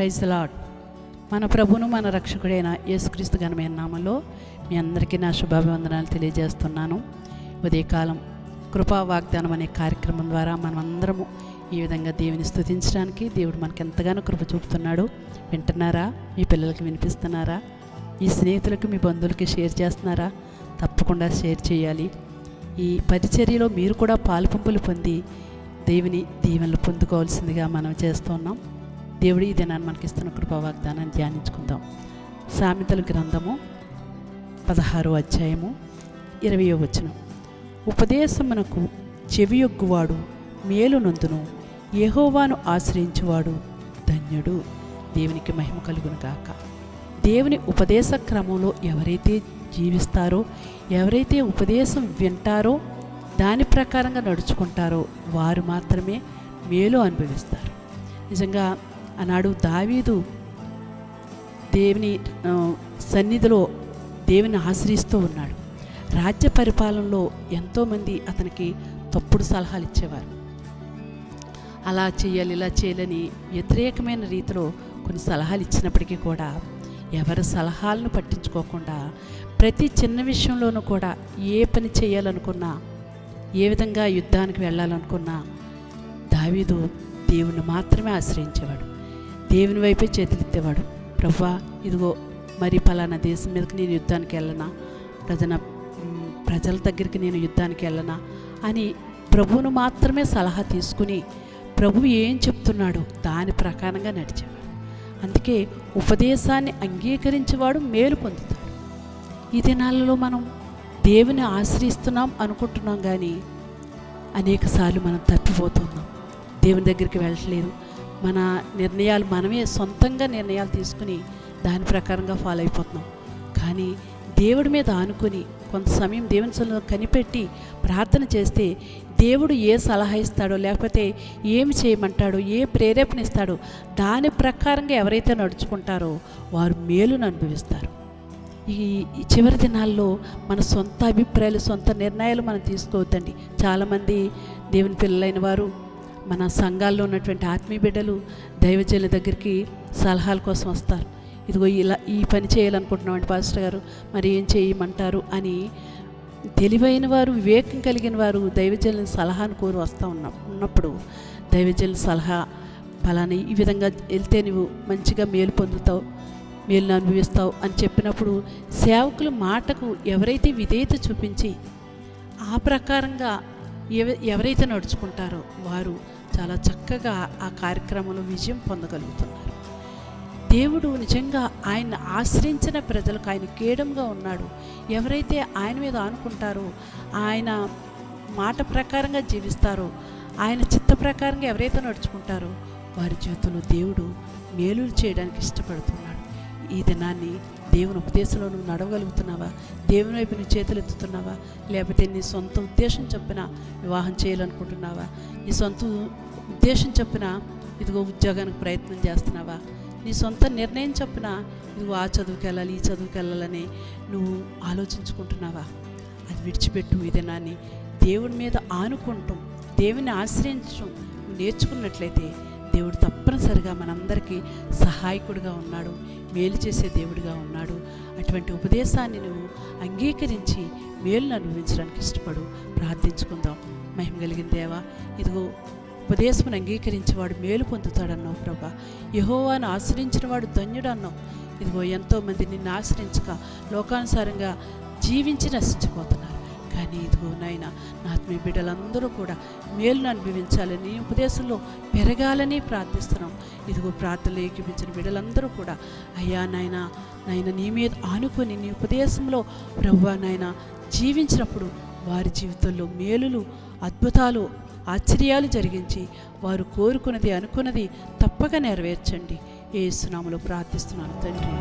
Praise the lord. మన ప్రభువును మన రక్షకుడైన యేసుక్రీస్తు ఘనమైన నామములో మీ అందరికీ నా శుభాభివందనాలు తెలియజేస్తున్నాను. ఉదయకాలం కృపా వాగ్దానం అనే కార్యక్రమం ద్వారా మనమందరము ఈ విధంగా దేవుని స్తుతించడానికి దేవుడు మనకు ఎంతగానో కృప చూపుతున్నాడు. వింటున్నారా? మీ పిల్లలకి వినిపిస్తున్నారా? మీ స్నేహితులకు, మీ బంధువులకి షేర్ చేస్తున్నారా? తప్పకుండా షేర్ చేయాలి. ఈ పరిచర్యలో మీరు కూడా పాలుపంపులు పొంది దేవుని దీవెనలు పొందుకోవాల్సిందిగా మనం చేస్తున్నాం. దేవుడు ఈ దినాన్ని మనకి ఇస్తున్న కృపా వాగ్దానాన్ని ధ్యానించుకుందాం. సామెతల గ్రంథము 16వ అధ్యాయము 20వ వచనం. ఉపదేశమునకు చెవియొగ్గువాడు మేలు నొందును, యెహోవాను ఆశ్రయించువాడు ధన్యుడు. దేవునికి మహిమ కలుగును గాక. దేవుని ఉపదేశ క్రమంలో ఎవరైతే జీవిస్తారో, ఎవరైతే ఉపదేశం వింటారో, దాని ప్రకారంగా నడుచుకుంటారో వారు మాత్రమే మేలు అనుభవిస్తారు. నిజంగా ఆనాడు దావీదు దేవుని సన్నిధిలో దేవుని ఆశ్రయిస్తూ ఉన్నాడు. రాజ్య పరిపాలనలో ఎంతోమంది అతనికి తప్పుడు సలహాలు ఇచ్చేవారు. అలా చేయాలి, ఇలా చేయాలని వ్యతిరేకమైన రీతిలో కొన్ని సలహాలు ఇచ్చినప్పటికీ కూడా ఎవరి సలహాలను పట్టించుకోకుండా ప్రతి చిన్న విషయంలోనూ కూడా ఏ పని చేయాలనుకున్నా, ఏ విధంగా యుద్ధానికి వెళ్ళాలనుకున్నా దావీదు దేవుని మాత్రమే ఆశ్రయించేవాడు. దేవుని వైపే చేతులెత్తేవాడు. ప్రభువా, ఇదిగో మరి పలానా దేశం మీదకి నేను యుద్ధానికి వెళ్ళనా, ప్రజల దగ్గరికి నేను యుద్ధానికి వెళ్ళనా అని ప్రభువును మాత్రమే సలహా తీసుకుని ప్రభువు ఏం చెప్తున్నాడో దాని ప్రకారంగా నడిచేవాడు. అందుకే ఉపదేశాన్ని అంగీకరించేవాడు మేలు పొందుతాడు. ఈ దినాలలో మనం దేవుని ఆశ్రయిస్తున్నాం అనుకుంటున్నాం, కానీ అనేకసార్లు మనం తప్పిపోతున్నాం. దేవుని దగ్గరికి వెళ్ళట్లేదు. మన నిర్ణయాలు మనమే సొంతంగా నిర్ణయాలు తీసుకుని దాని ప్రకారంగా ఫాలో అయిపోతున్నాం. కానీ దేవుడి మీద ఆనుకొని కొంత సమయం దేవుని సన్నిధిలో కనిపెట్టి ప్రార్థన చేస్తే దేవుడు ఏ సలహా ఇస్తాడో, లేకపోతే ఏమి చేయమంటాడో, ఏ ప్రేరేపణ ఇస్తాడో దాని ప్రకారంగా ఎవరైతే నడుచుకుంటారో వారు మేలును అనుభవిస్తారు. ఈ చివరి దినాల్లో మన సొంత అభిప్రాయాలు, సొంత నిర్ణయాలు మనం తీసుకోవద్దండి. చాలామంది దేవుని పిల్లలైన వారు, మన సంఘాల్లో ఉన్నటువంటి ఆత్మీయ బిడ్డలు దైవజనుల దగ్గరికి సలహాల కోసం వస్తారు. ఇదిగో ఇలా ఈ పని చేయాలనుకుంటున్నామండి పాస్టర్ గారు, మరి ఏం చేయమంటారు అని తెలివైన వారు, వివేకం కలిగిన వారు దైవజనుల సలహాను కోరి వస్తూ ఉన్నప్పుడు దైవజనుల సలహా ఫలాని ఈ విధంగా వెళ్తే నువ్వు మంచిగా మేలు పొందుతావు, మేలును అనుభవిస్తావు అని చెప్పినప్పుడు సేవకుల మాటకు ఎవరైతే విధేయత చూపించి ఆ ప్రకారంగా ఎవరైతే నడుచుకుంటారో వారు చాలా చక్కగా ఆ కార్యక్రమంలో విజయం పొందగలుగుతున్నారు. దేవుడు నిజంగా ఆయన ఆశ్రయించిన ప్రజలకు ఆయన కేడంగా ఉన్నాడు. ఎవరైతే ఆయన మీద ఆనుకుంటారో, ఆయన మాట ప్రకారంగా జీవిస్తారో, ఆయన చిత్త ప్రకారంగా ఎవరైతే నడుచుకుంటారో వారి జీవితంలో దేవుడు మేలులు చేయడానికి ఇష్టపడుతున్నాడు. ఈ దినాన్ని దేవుని ఉపదేశంలో నువ్వు నడవగలుగుతున్నావా? దేవుని వైపు నువ్వు చేతులు ఎత్తుతున్నావా? లేకపోతే నీ సొంత ఉద్దేశం చొప్పున వివాహం చేయాలనుకుంటున్నావా? నీ సొంత ఉద్దేశం చొప్పున ఇదిగో ఉద్యోగానికి ప్రయత్నం చేస్తున్నావా? నీ సొంత నిర్ణయం చొప్పున ఇదిగో ఆ చదువుకి వెళ్ళాలి, ఈ చదువుకి వెళ్ళాలని నువ్వు ఆలోచించుకుంటున్నావా? అది విడిచిపెట్టు. ఈ దినాన్ని దేవుడి మీద ఆనుకుంటాం, దేవుని ఆశ్రయించడం నేర్చుకున్నట్లయితే దేవుడు తప్పనిసరిగా మనందరికీ సహాయకుడిగా ఉన్నాడు, మేలు చేసే దేవుడిగా ఉన్నాడు. అటువంటి ఉపదేశాన్ని నువ్వు అంగీకరించి మేలును అనుభవించడానికి ఇష్టపడు. ప్రార్థించుకుందాం. మహిమ కలిగిన దేవా, ఇదిగో ఉపదేశమును అంగీకరించేవాడు మేలు పొందుతాడన్నావు ప్రభా. యెహోవాను ఆశ్రయించిన వాడు ధన్యుడు అన్నావు. ఇదిగో ఎంతోమంది నిన్ను ఆశ్రయించక లోకానుసారంగా జీవించి నశించిపోతున్నారు. కానీ ఇదిగో నాయన, నా ఆత్మీయ బిడ్డలందరూ కూడా మేలును అనుభవించాలని, నీ ఉపదేశంలో పెరగాలని ప్రార్థిస్తున్నాం. ఇదిగో ప్రార్థనలు ఏకీపించిన బిడ్డలందరూ కూడా అయ్యా నాయన నీ మీద ఆనుకొని నీ ఉపదేశంలో ప్రభువా నాయన జీవించినప్పుడు వారి జీవితంలో మేలులు, అద్భుతాలు, ఆశ్చర్యాలు జరిగించి వారు కోరుకున్నది, అనుకున్నది తప్పక నెరవేర్చండి. యేసు నామములో ప్రార్థిస్తున్నాను తండ్రి.